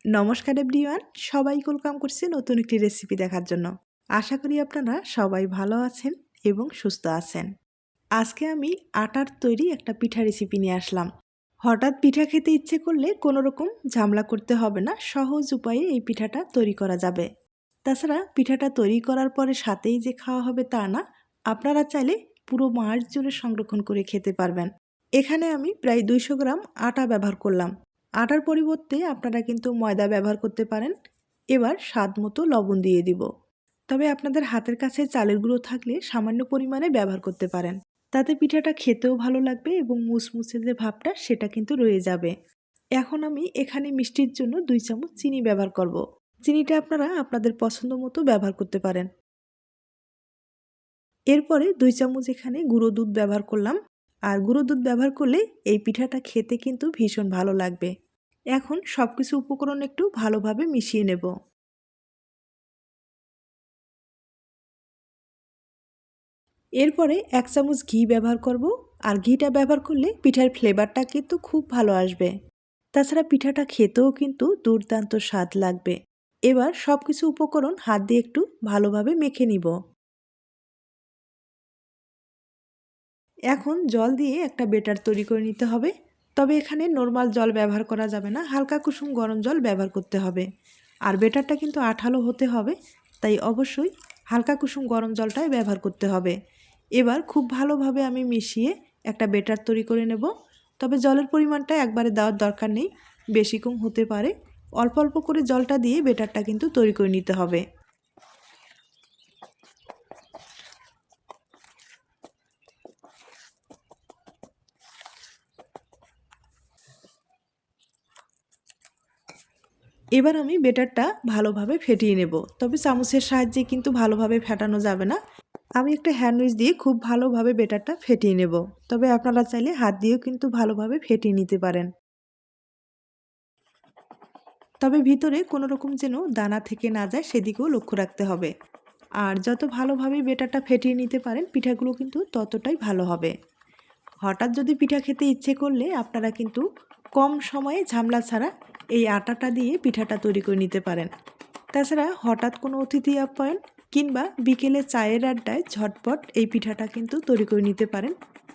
নমস্কার এভরিওয়ান, সবাই ওয়েলকাম করছে নতুন একটি রেসিপি দেখার জন্য। আশা করি আপনারা সবাই ভালো আছেন এবং সুস্থ আছেন। আজকে আমি আটার তৈরি একটা পিঠা রেসিপি নিয়ে আসলাম। হঠাৎ পিঠা খেতে ইচ্ছে করলে কোনো রকম ঝামেলা করতে হবে না, সহজ উপায়ে এই পিঠাটা তৈরি করা যাবে। তাছাড়া পিঠাটা তৈরি করার পরে সাথেই যে খাওয়া হবে তা না, আপনারা চাইলে পুরো মাস জুড়ে সংরক্ষণ করে খেতে পারবেন। এখানে আমি প্রায় 200 গ্রাম আটা ব্যবহার করলাম। আটার পরিবর্তে আপনারা কিন্তু ময়দা ব্যবহার করতে পারেন। এবার স্বাদ মতো লবণ দিয়ে দিব। তবে আপনাদের হাতের কাছে চালের গুঁড়ো থাকলে সামান্য পরিমাণে ব্যবহার করতে পারেন। তাতে পিঠাটা খেতেও ভালো লাগবে এবং মুচমুচে যে ভাবটা সেটা কিন্তু রয়ে যাবে। এখন আমি এখানে মিষ্টির জন্য 2 চামচ চিনি ব্যবহার করব। চিনিটা আপনারা আপনাদের পছন্দ মতো ব্যবহার করতে পারেন। এরপরে 2 চামচ এখানে গুঁড়ো দুধ ব্যবহার করলাম। আর গুঁড়ো দুধ ব্যবহার করলে এই পিঠাটা খেতে কিন্তু ভীষণ ভালো লাগবে। এখন সবকিছু উপকরণ একটু ভালোভাবে মিশিয়ে নেব। এরপরে 1 চামচ ঘি ব্যবহার করব। আর ঘিটা ব্যবহার করলে পিঠার ফ্লেভারটা কিন্তু খুব ভালো আসবে। তাছাড়া পিঠাটা খেতেও কিন্তু দুর্দান্ত স্বাদ লাগবে। এবার সবকিছু উপকরণ হাত দিয়ে একটু ভালোভাবে মেখে নিব। এখন জল দিয়ে একটা বেটার তৈরি করে নিতে হবে। তবে এখানে নর্মাল জল ব্যবহার করা যাবে না, হালকা কুসুম গরম জল ব্যবহার করতে হবে। আর বেটারটা কিন্তু আঠালো হতে হবে, তাই অবশ্যই হালকা কুসুম গরম জলটাই ব্যবহার করতে হবে। এবার খুব ভালোভাবে আমি মিশিয়ে একটা বেটার তৈরি করে নেব। তবে জলের পরিমাণটা একবারে দেওয়ার দরকার নেই, বেশি কম হতে পারে। অল্প অল্প করে জলটা দিয়ে বেটারটা কিন্তু তৈরি করে নিতে হবে। এবার আমি বেটারটা ভালোভাবে ফেটিয়ে নেব। তবে চামচের সাহায্যে কিন্তু ভালোভাবে ফেটানো যাবে না। আমি একটা হ্যান্ড উইচ দিয়ে খুব ভালোভাবে বেটারটা ফেটিয়ে নেব। তবে আপনারা চাইলে হাত দিয়েও কিন্তু ভালোভাবে ফেটিয়ে নিতে পারেন। তবে ভিতরে কোনো রকম যেন দানা থেকে না যায় সেদিকেও লক্ষ্য রাখতে হবে। আর যত ভালোভাবে বেটারটা ফেটিয়ে নিতে পারেন পিঠাগুলো কিন্তু ততটাই ভালো হবে। হঠাৎ যদি পিঠা খেতে ইচ্ছে করলে আপনারা কিন্তু কম সময়ে ঝামেলা ছাড়া এই আটাটা দিয়ে পিঠাটা তৈরি করে নিতে পারেন। তাছাড়া হঠাৎ কোনো অতিথি আপ্যায়ন কিংবা বিকেলে চায়ের আড্ডায় ঝটপট এই পিঠাটা কিন্তু তৈরি করে নিতে পারেন।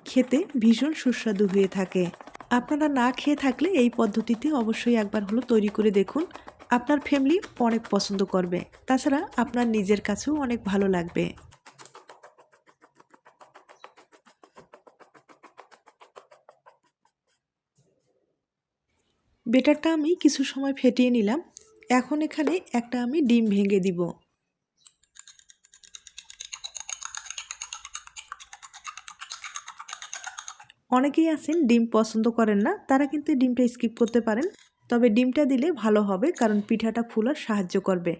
খেতে ভীষণ সুস্বাদু হয়ে থাকে। আপনারা না খেয়ে থাকলে এই পদ্ধতিতে অবশ্যই একবার হলো তৈরি করে দেখুন। আপনার ফ্যামিলি অনেক পছন্দ করবে। তাছাড়া আপনার নিজের কাছেও অনেক ভালো লাগবে। বেটারটা আমি কিছু সময় ফেটিয়ে নিলাম। এখন এখানে একটা আমি ডিম ভেঙে দিব। অনেকেই আছেন ডিম পছন্দ করেন না, তারা কিন্তু ডিমটা স্কিপ করতে পারেন। তবে ডিমটা দিলে ভালো হবে, কারণ পিঠাটা ফুলার সাহায্য করবে।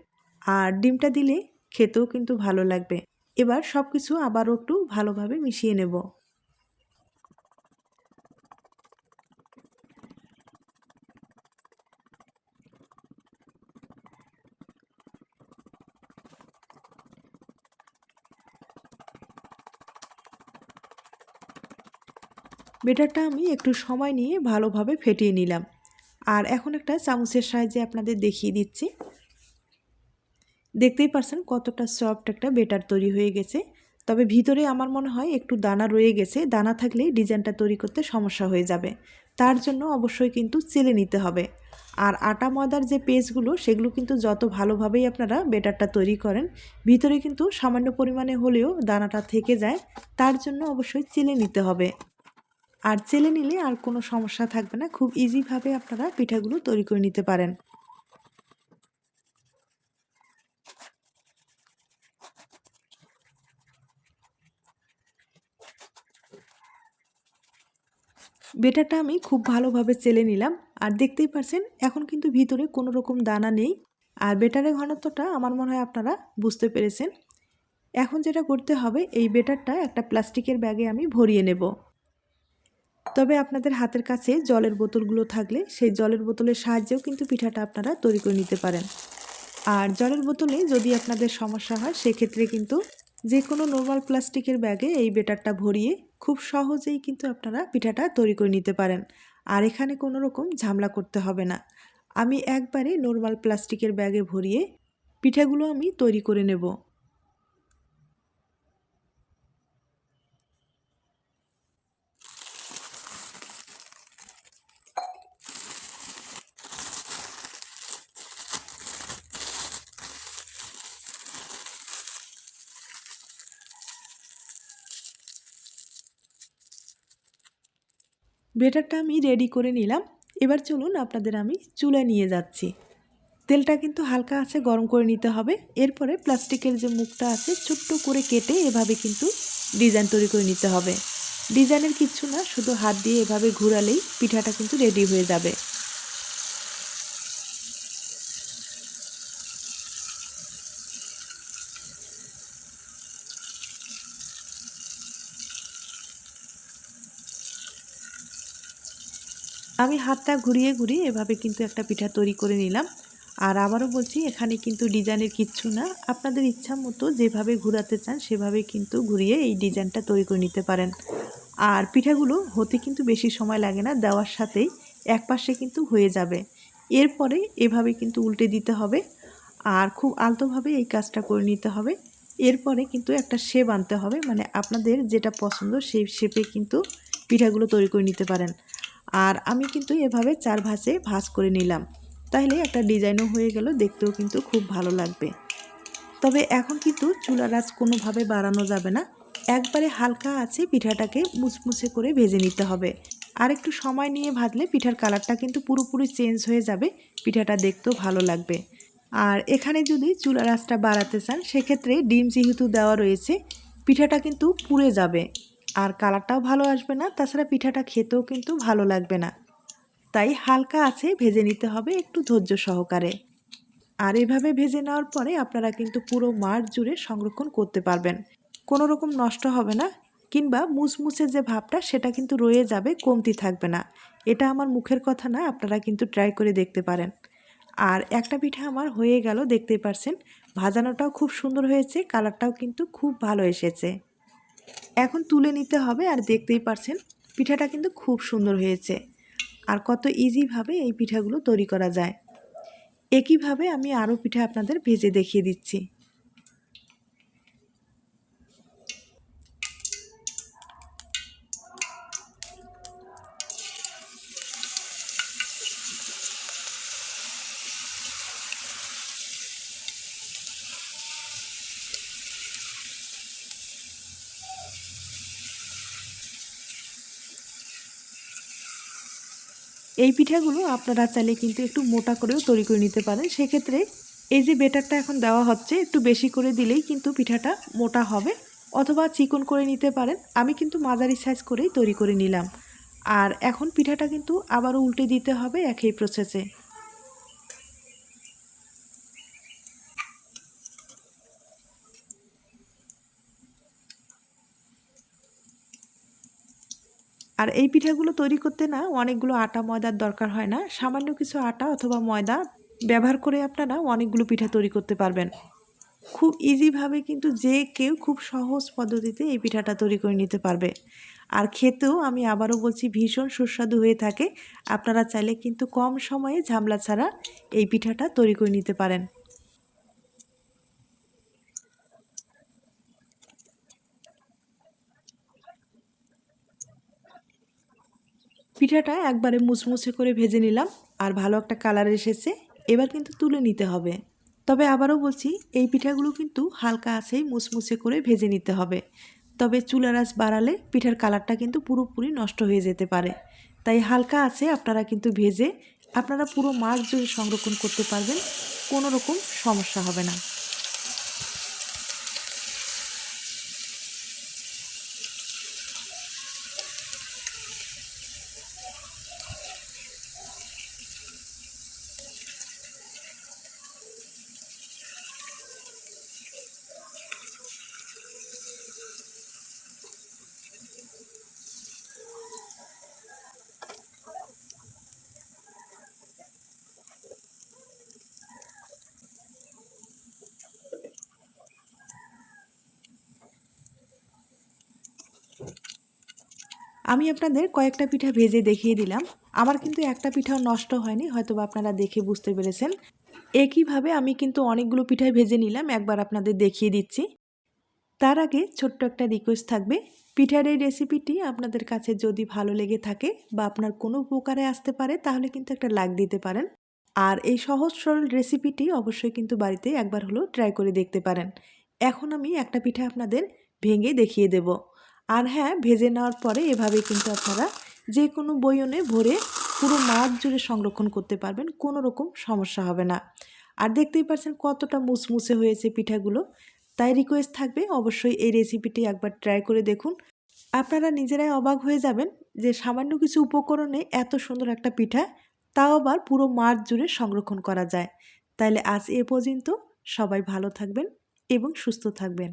আর ডিমটা দিলে খেতেও কিন্তু ভালো লাগবে। এবার সব কিছু আবারও একটু ভালোভাবে মিশিয়ে নেব। বেটারটা আমি একটু সময় নিয়ে ভালোভাবে ফেটিয়ে নিলাম। আর এখন একটা চামচের সাহায্যে আপনাদের দেখিয়ে দিচ্ছি। দেখতেই পারছেন কতটা সফট একটা বেটার তৈরি হয়ে গেছে। তবে ভিতরে আমার মনে হয় একটু দানা রয়ে গেছে। দানা থাকলে ডিজাইনটা তৈরি করতে সমস্যা হয়ে যাবে। তার জন্য অবশ্যই কিন্তু চেলে নিতে হবে। আর আটা ময়দার যে পেস্টগুলো সেগুলো কিন্তু যত ভালোভাবেই আপনারা বেটারটা তৈরি করেন, ভিতরে কিন্তু সামান্য পরিমাণে হলেও দানাটা থেকে যায়। তার জন্য অবশ্যই চেলে নিতে হবে। আর চেলে নিলে আর কোনো সমস্যা থাকবে না, খুব ইজিভাবে আপনারা পিঠাগুলো তৈরি করে নিতে পারেন। বেটারটা আমি খুব ভালোভাবে চেলে নিলাম। আর দেখতেই পারছেন এখন কিন্তু ভিতরে কোনো রকম দানা নেই। আর বেটারের ঘনত্বটা আমার মনে হয় আপনারা বুঝতে পেরেছেন। এখন যেটা করতে হবে, এই বেটারটা একটা প্লাস্টিকের ব্যাগে আমি ভরিয়ে নেব। তবে আপনাদের হাতের কাছে জলের বোতলগুলো থাকলে সেই জলের বোতলের সাহায্যেও কিন্তু পিঠাটা আপনারা তৈরি করে নিতে পারেন। আর জলের বোতলে যদি আপনাদের সমস্যা হয় সেক্ষেত্রে কিন্তু যে কোনো নর্মাল প্লাস্টিকের ব্যাগে এই বেটারটা ভরিয়ে খুব সহজেই কিন্তু আপনারা পিঠাটা তৈরি করে নিতে পারেন। আর এখানে কোনো রকম ঝামেলা করতে হবে না। আমি একবারে নরমাল প্লাস্টিকের ব্যাগে ভরিয়ে পিঠাগুলো আমি তৈরি করে নেব। ব্যাটারটা আমি রেডি করে নিলাম। এবার চলুন আপনাদের আমি চুলায় নিয়ে যাচ্ছি। তেলটা কিন্তু হালকা আছে গরম করে নিতে হবে। এরপরে প্লাস্টিকের যে মুখটা আছে ছোট্ট করে কেটে এভাবে কিন্তু ডিজাইন তৈরি করে নিতে হবে। ডিজাইনের কিচ্ছু না, শুধু হাত দিয়ে এভাবে ঘোরালেই পিঠাটা কিন্তু রেডি হয়ে যাবে। আমি হাতটা ঘুরিয়ে ঘুরিয়ে এভাবে কিন্তু একটা পিঠা তৈরি করে নিলাম। আর আবারও বলছি, এখানে কিন্তু ডিজাইনের কিচ্ছু না, আপনাদের ইচ্ছা মতো যেভাবে ঘোরাতে চান সেভাবে কিন্তু ঘুরিয়ে এই ডিজাইনটা তৈরি করে নিতে পারেন। আর পিঠাগুলো হতে কিন্তু বেশি সময় লাগে না, দেওয়ার সাথেই এক পাশে কিন্তু হয়ে যাবে। এরপরে এভাবে কিন্তু উল্টে দিতে হবে আর খুব আলতোভাবে এই কাজটা করে নিতে হবে। এরপরে কিন্তু একটা শেপ আনতে হবে, মানে আপনাদের যেটা পছন্দ সেই শেপে কিন্তু পিঠাগুলো তৈরি করে নিতে পারেন। আর আমি কিন্তু এভাবে 4 ভাঁজে ভাঁজ করে নিলাম, তাহলে একটা ডিজাইনও হয়ে গেল, দেখতেও কিন্তু খুব ভালো লাগবে। তবে এখন কিন্তু চুলার আঁচ কোনোভাবে বাড়ানো যাবে না, একবারে হালকা আছে পিঠাটাকে মুচমুচে করে ভেজে নিতে হবে। আর একটু সময় নিয়ে ভাজলে পিঠার কালারটা কিন্তু পুরোপুরি চেঞ্জ হয়ে যাবে, পিঠাটা দেখতেও ভালো লাগবে। আর এখানে যদি চুলার আঁচটা বাড়াতে চান সেক্ষেত্রে ডিম যেহেতু দেওয়া রয়েছে পিঠাটা কিন্তু পুড়ে যাবে আর কালারটাও ভালো আসবে না, তাছাড়া পিঠাটা খেতেও কিন্তু ভালো লাগবে না। তাই হালকা আছে ভেজে নিতে হবে একটু ধৈর্য সহকারে। আর এভাবে ভেজে নেওয়ার পরে আপনারা কিন্তু পুরো মাস জুড়ে সংরক্ষণ করতে পারবেন, কোনো রকম নষ্ট হবে না, কিংবা মুচমুচে যে ভাবটা সেটা কিন্তু রয়ে যাবে, কমতি থাকবে না। এটা আমার মুখের কথা না, আপনারা কিন্তু ট্রাই করে দেখতে পারেন। আর একটা পিঠা আমার হয়ে গেল, দেখতেই পারছেন ভাজানোটাও খুব সুন্দর হয়েছে, কালারটাও কিন্তু খুব ভালো এসেছে। এখন তুলে নিতে হবে আর দেখতেই পারছেন পিঠাটা কিন্তু খুব সুন্দর হয়েছে। আর কত ইজিভাবে এই পিঠাগুলো তৈরি করা যায়। একইভাবে আমি আরও পিঠা আপনাদের ভেজে দেখিয়ে দিচ্ছি। এই পিঠাগুলো আপনারা চাইলে কিন্তু একটু মোটা করেও তৈরি করে নিতে পারেন, সেক্ষেত্রে এই যে বেটারটা এখন দেওয়া হচ্ছে একটু বেশি করে দিলেই কিন্তু পিঠাটা মোটা হবে, অথবা চিকন করে নিতে পারেন। আমি কিন্তু মাঝারি সাইজ করেই তৈরি করে নিলাম। আর এখন পিঠাটা কিন্তু আবারও উল্টে দিতে হবে একই প্রসেসে। আর এই পিঠাগুলো তৈরি করতে না অনেকগুলো আটা ময়দার দরকার হয় না, সামান্য কিছু আটা অথবা ময়দা ব্যবহার করে আপনারা অনেকগুলো পিঠা তৈরি করতে পারবেন। খুব ইজিভাবে কিন্তু যে কেউ খুব সহজ পদ্ধতিতে এই পিঠাটা তৈরি করে নিতে পারবে। আর খেতেও আমি আবারও বলছি ভীষণ সুস্বাদু হয়ে থাকে। আপনারা চাইলে কিন্তু কম সময়ে ঝামেলা ছাড়া এই পিঠাটা তৈরি করে নিতে পারেন। পিঠাটা একবারে মুচমুচে করে ভেজে নিলাম আর ভালো একটা কালার এসেছে। এবার কিন্তু তুলে নিতে হবে। তবে আবারও বলছি এই পিঠাগুলো কিন্তু হালকা আঁচেই মুচমুচে করে ভেজে নিতে হবে। তবে চুলার আঁচ বাড়ালে পিঠার কালারটা কিন্তু পুরোপুরি নষ্ট হয়ে যেতে পারে। তাই হালকা আঁচে আপনারা কিন্তু ভেজে আপনারা পুরো মাস জুড়ে সংরক্ষণ করতে পারবেন, কোনো রকম সমস্যা হবে না। আমি আপনাদের কয়েকটা পিঠা ভেজে দেখিয়ে দিলাম। আমার কিন্তু একটা পিঠাও নষ্ট হয়নি, হয়তোবা আপনারা দেখে বুঝতে পেরেছেন। একইভাবে আমি কিন্তু অনেকগুলো পিঠাই ভেজে নিলাম, একবার আপনাদের দেখিয়ে দিচ্ছি। তার আগে ছোট্ট একটা রিকোয়েস্ট থাকবে, পিঠার এই রেসিপিটি আপনাদের কাছে যদি ভালো লেগে থাকে বা আপনার কোনো উপকারে আসতে পারে তাহলে কিন্তু একটা লাইক দিতে পারেন। আর এই সহজ সরল রেসিপিটি অবশ্যই কিন্তু বাড়িতে একবার হলেও ট্রাই করে দেখতে পারেন। এখন আমি একটা পিঠা আপনাদের ভেঙে দেখিয়ে দেব। আর হ্যাঁ, ভেজে নেওয়ার পরে এভাবে কিন্তু আপনারা যে কোনো বয়মে ভরে পুরো মাস জুড়ে সংরক্ষণ করতে পারবেন, কোনো রকম সমস্যা হবে না। আর দেখতেই পাচ্ছেন কতটা মুচমুচে হয়েছে পিঠাগুলো। তাই রিকোয়েস্ট থাকবে অবশ্যই এই রেসিপিটি একবার ট্রাই করে দেখুন। আপনারা নিজেরাই অবাক হয়ে যাবেন যে সামান্য কিছু উপকরণে এত সুন্দর একটা পিঠা, তাও আবার পুরো মাস জুড়ে সংরক্ষণ করা যায়। তাইলে আজ এ পর্যন্ত, সবাই ভালো থাকবেন এবং সুস্থ থাকবেন।